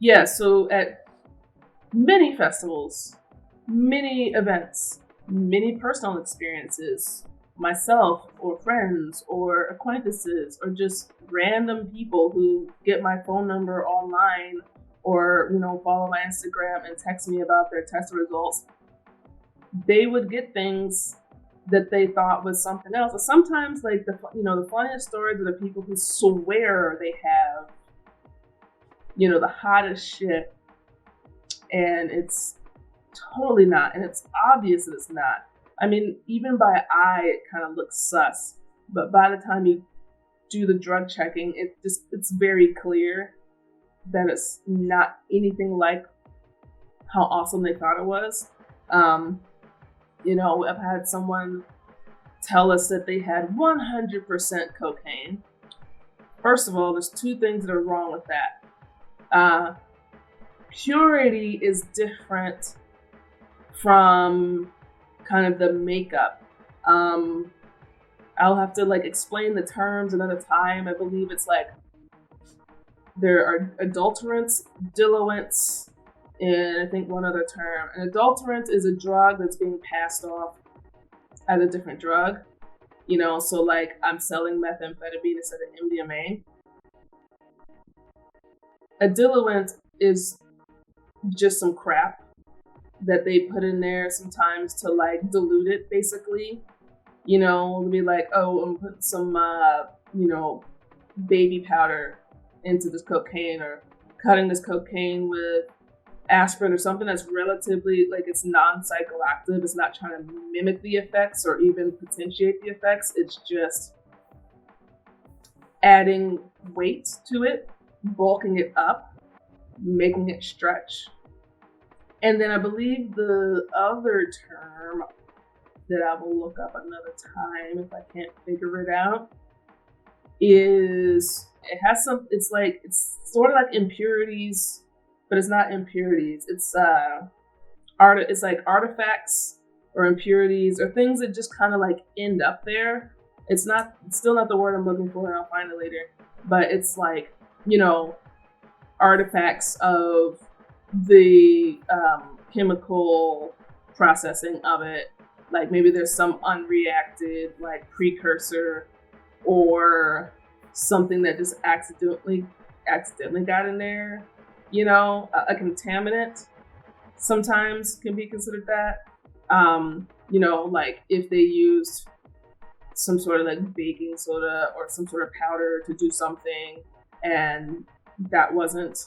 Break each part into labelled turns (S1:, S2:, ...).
S1: Yeah, so at many festivals, many events, many personal experiences, myself or friends or acquaintances or just random people who get my phone number online or follow my Instagram and text me about their test results, they would get things that they thought was something else. And sometimes, like the funniest stories are the people who swear they have the hottest shit, and it's totally not, and it's obvious that it's not. I mean, even by eye, it kind of looks sus, but by the time you do the drug checking, it's very clear that it's not anything like how awesome they thought it was. Um, I've had someone tell us that they had 100% cocaine. First of all, there's two things that are wrong with that. Purity is different from kind of the makeup. I'll have to explain the terms another time. I believe it's there are adulterants, diluents, and I think one other term. An adulterant is a drug that's being passed off as a different drug. So I'm selling methamphetamine instead of MDMA. A diluent is just some crap that they put in there sometimes to dilute it, basically. Be like, oh, I'm putting some baby powder into this cocaine, or cutting this cocaine with aspirin or something that's relatively it's non-psychoactive. It's not trying to mimic the effects or even potentiate the effects. It's just adding weight to it, bulking it up, making it stretch. And then I believe the other term that I will look up another time if I can't figure it out is it's sort of like impurities, but it's not impurities. It's it's like artifacts or impurities or things that just kind of end up there. It's still not the word I'm looking for, and I'll find it later. But it's artifacts of the chemical processing of it. Maybe there's some unreacted precursor or something that just accidentally got in there. A contaminant sometimes can be considered that. If they used some sort of baking soda or some sort of powder to do something, and that wasn't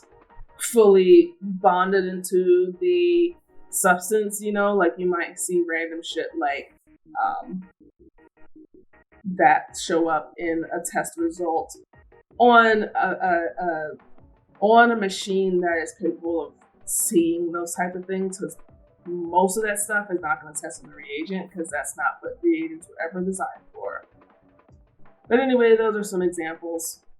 S1: fully bonded into the substance, you might see random shit that show up in a test result on a machine that is capable of seeing those type of things, because most of that stuff is not going to test in the reagent, because that's not what reagents were ever designed for. But anyway, those are some examples.